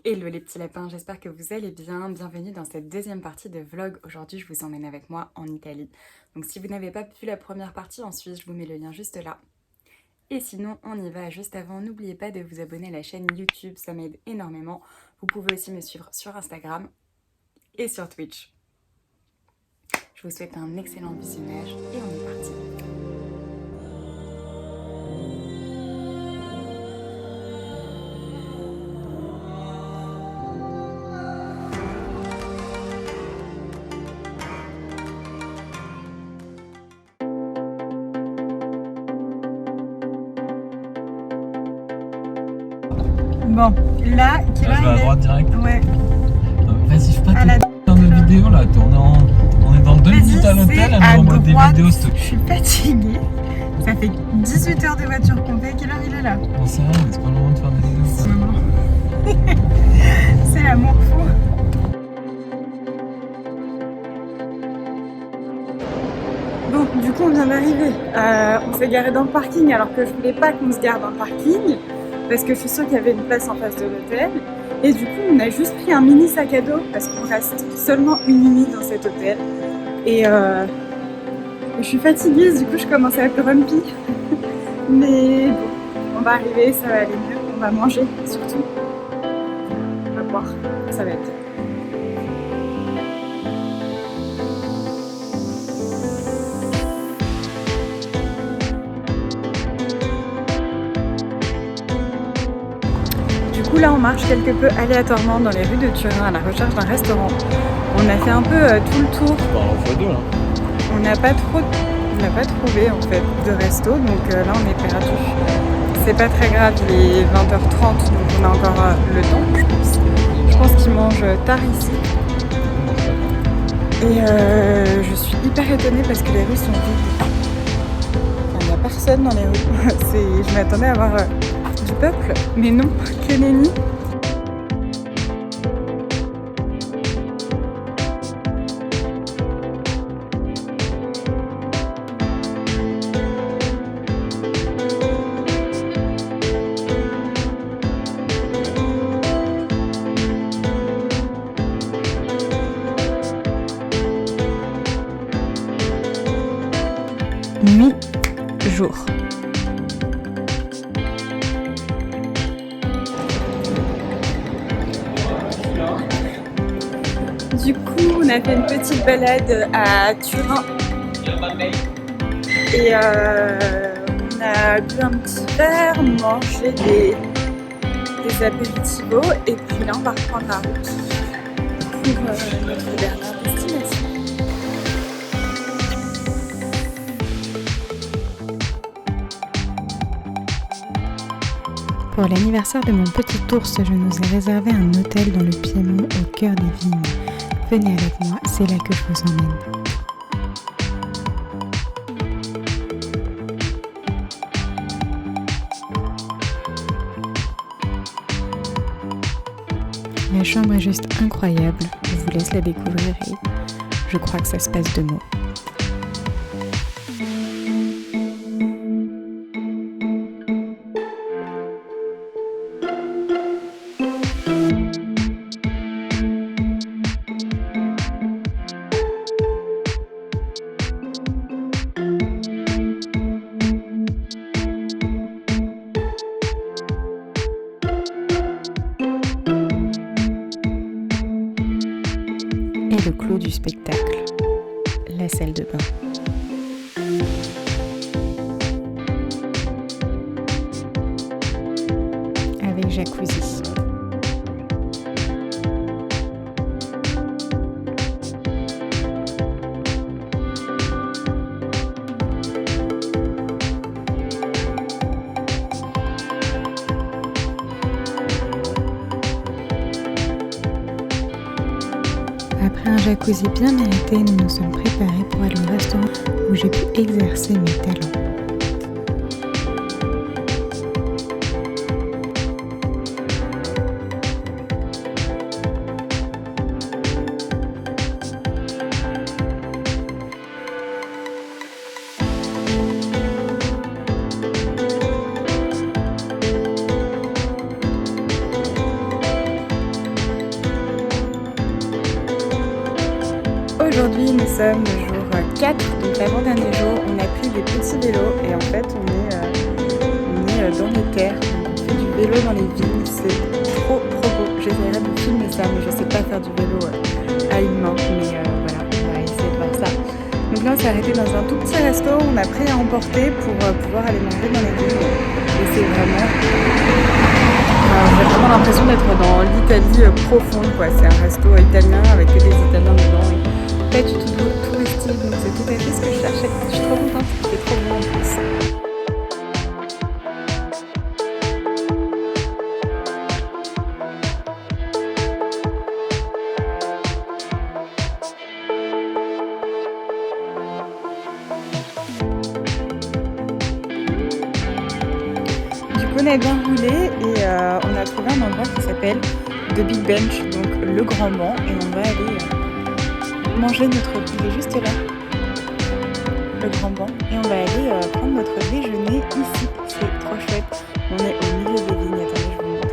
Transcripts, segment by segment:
Hello les petits lapins, j'espère que vous allez bien. Bienvenue dans cette deuxième partie de vlog. Aujourd'hui, je vous emmène avec moi en Italie. Donc si vous n'avez pas vu la première partie en Suisse, je vous mets le lien juste là. Et sinon, on y va. Juste avant, n'oubliez pas de vous abonner à la chaîne YouTube, ça m'aide énormément. Vous pouvez aussi me suivre sur Instagram et sur Twitch. Je vous souhaite un excellent visionnage et on est parti. Bon, là, quelle heure je vais à droite direct. Ouais. Vas-y, fais pas À la- dans nos vidéos là. On est dans 2 minutes à l'hôtel, elle nous envoie des vidéos. Je suis fatiguée. Ça fait 18 heures de voiture qu'on fait. Quelle heure il est là? On sait rien, mais c'est pas le moment de faire des vidéos. C'est l'amour fou. Bon, du coup, on vient d'arriver. On s'est garé dans le parking alors que je voulais pas qu'on se gare dans le parking parce que je suis sûre qu'il y avait une place en face de l'hôtel. Et du coup, on a juste pris un mini sac à dos parce qu'on reste seulement une nuit dans cet hôtel. Et je suis fatiguée, du coup, je commence à être grumpy. Mais bon, on va arriver, ça va aller mieux. On va manger surtout. On va boire, ça va être bien. Du coup là on marche quelque peu aléatoirement dans les rues de Turin à la recherche d'un restaurant. On a fait un peu tout le tour. On n'a pas trouvé en fait de resto, donc là on est perdu. C'est pas très grave, il est 20h30 donc on a encore le temps je pense. Je pense qu'ils mangent tard ici. Et je suis hyper étonnée parce que les rues sont vides. Enfin, il n'y a personne dans les rues. Je m'attendais à avoir du peuple, mais non, que nenni. Nuit, jour. Du coup, on a fait une petite balade à Turin et on a bu un petit verre, mangé des apéritivos et puis là on va reprendre la route pour notre dernière destination. Pour l'anniversaire de mon petit ours, je nous ai réservé un hôtel dans le Piémont au cœur des vignes. Venez avec moi, c'est là que je vous emmène. La chambre est juste incroyable, je vous laisse la découvrir et je crois que ça se passe de mots. Et le clou du spectacle, la salle de bain. Avec jacuzzi. Après un jacuzzi bien mérité, nous nous sommes préparés pour aller au restaurant où j'ai pu exercer mes talents. Aujourd'hui, nous sommes le jour 4, donc l'avant-dernier jour. On a pris des petits vélos et en fait, on est dans les terres. On fait du vélo dans les villes, c'est trop beau. J'essaierai de filmer ça, mais je sais pas faire du vélo à une main. Mais voilà, on va essayer de voir ça. Donc là, on s'est arrêté dans un tout petit resto. On a pris à emporter pour pouvoir aller manger dans les villes. Et c'est vraiment... j'ai vraiment l'impression d'être dans l'Italie profonde, quoi. C'est un resto italien avec que des Italiens dedans et pas du tout touristique, donc c'est tout à fait ce que je cherchais. Je suis trop contente, c'est trop bon en plus. On a bien roulé et on a trouvé un endroit qui s'appelle The Big Bench, donc le grand banc, et on va aller manger notre... Il est juste là, le grand banc, et on va aller prendre notre déjeuner ici. C'est trop chouette. On est au milieu des vignes. Attendez, je vous montre.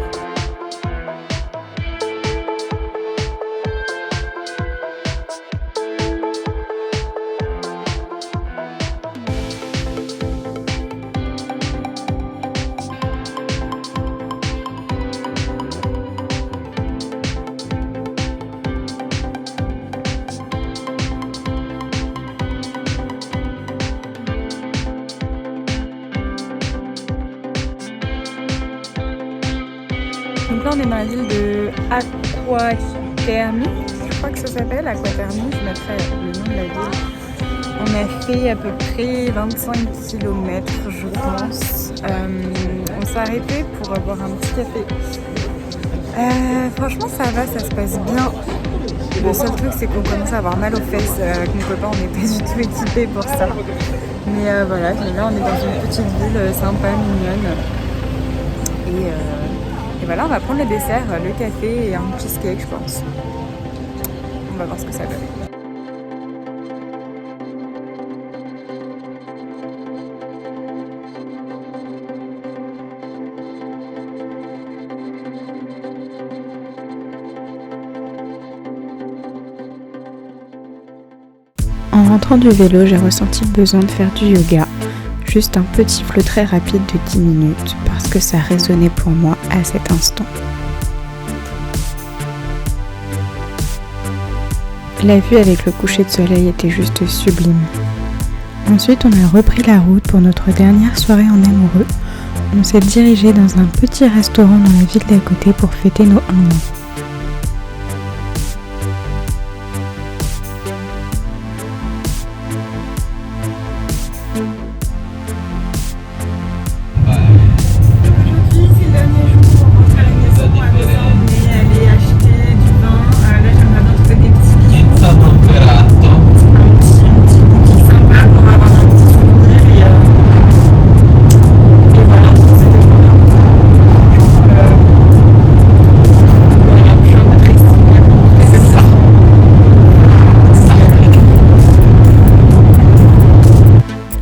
Donc là on est dans la ville de Aquaterni, je crois que ça s'appelle Aquaterni, je mettrai le nom de la ville. On a fait à peu près 25 km je pense. On s'est arrêté pour boire un petit café. Franchement ça va, ça se passe bien. Le seul truc c'est qu'on commence à avoir mal aux fesses avec mon copain, on n'est pas du tout équipé pour ça. Mais voilà, là on est dans une petite ville sympa, mignonne. Et voilà, on va prendre le dessert, le café et un cheesecake, je pense. On va voir ce que ça donne. En rentrant du vélo, j'ai ressenti le besoin de faire du yoga. Juste un petit flot très rapide de 10 minutes parce que ça résonnait pour moi à cet instant. La vue avec le coucher de soleil était juste sublime. Ensuite, on a repris la route pour notre dernière soirée en amoureux. On s'est dirigé dans un petit restaurant dans la ville d'à côté pour fêter nos 1 an.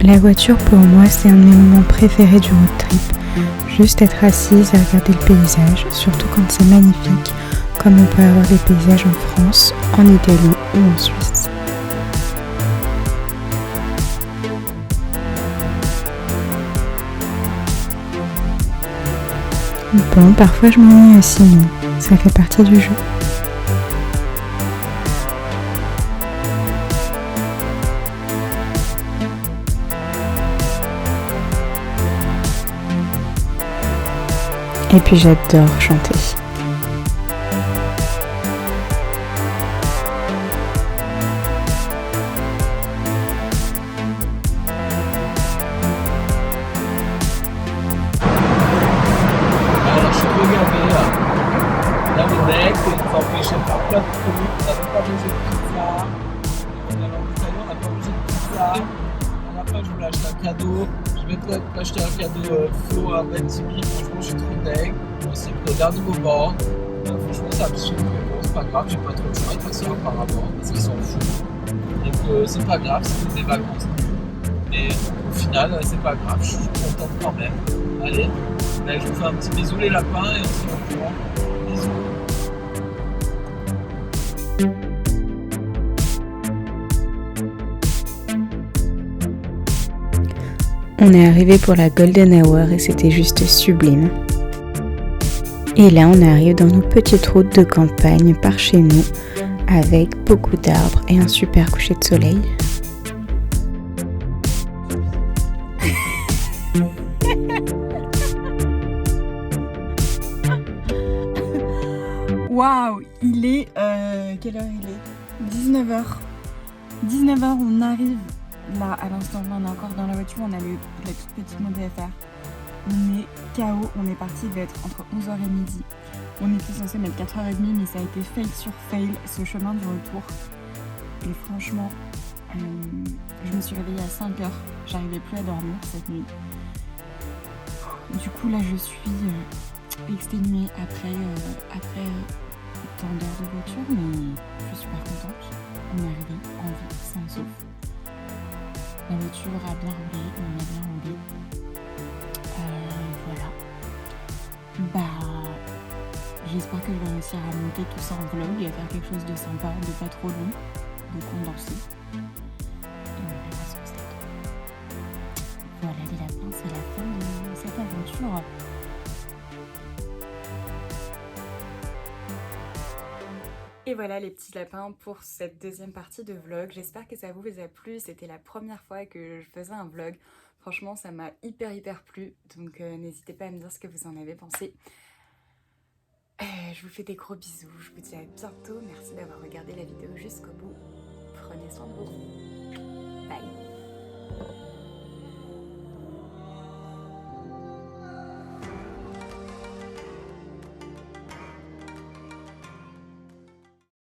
La voiture pour moi c'est un de mes moments préférés du road trip. Juste être assise et regarder le paysage, surtout quand c'est magnifique, comme on peut avoir des paysages en France, en Italie ou en Suisse. Bon, parfois je m'ennuie aussi, mais ça fait partie du jeu. Et puis j'adore chanter. Alors je suis regardé là le mec, il nous empêchait de faire plein de trucs, on n'avait pas mangé de pizza, on allait en Italie, on n'a pas mangé de pizza, à la fin je voulais acheter un cadeau, je vais peut-être acheter un cadeau faux à Ben Timmy, franchement je suis trop deg, on s'est pris au dernier moment, franchement c'est absurde, mais bon c'est pas grave, j'ai pas trop de choix de toute façon apparemment, parce qu'ils s'en foutent, donc c'est pas grave, c'est des vacances nulles, mais au final c'est pas grave, je suis contente quand même, allez. Là, je vous fais un petit bisou les lapins et on se retrouve. Bisous. On est arrivé pour la Golden Hour et c'était juste sublime. Et là, on arrive dans nos petites routes de campagne par chez nous, avec beaucoup d'arbres et un super coucher de soleil. Waouh, il est... quelle heure il est 19h. 19h, on arrive là, à l'instant, là, on est encore dans la voiture, on a la toute petite montée à faire. On est KO, on est parti, il devait être entre 11h et midi. On était censé mettre 4h30, mais ça a été fail sur fail, ce chemin du retour. Et franchement, je me suis réveillée à 5h, j'arrivais plus à dormir cette nuit. Du coup, là, je suis exténuée après tant d'heures de voiture, mais je suis super contente. On est arrivé en vie, sain et sauf. La voiture a bien roulé, on a bien roulé. Voilà. Bah, j'espère que je vais réussir à monter tout ça en vlog et à faire quelque chose de sympa, de pas trop long, de condensé. Et on verra ce que ça donne. Voilà les lapins, c'est la fin de cette aventure. Et voilà les petits lapins pour cette deuxième partie de vlog. J'espère que ça vous a plu. C'était la première fois que je faisais un vlog. Franchement, ça m'a hyper plu. Donc n'hésitez pas à me dire ce que vous en avez pensé. Je vous fais des gros bisous. Je vous dis à bientôt. Merci d'avoir regardé la vidéo jusqu'au bout. Prenez soin de vous. Bye.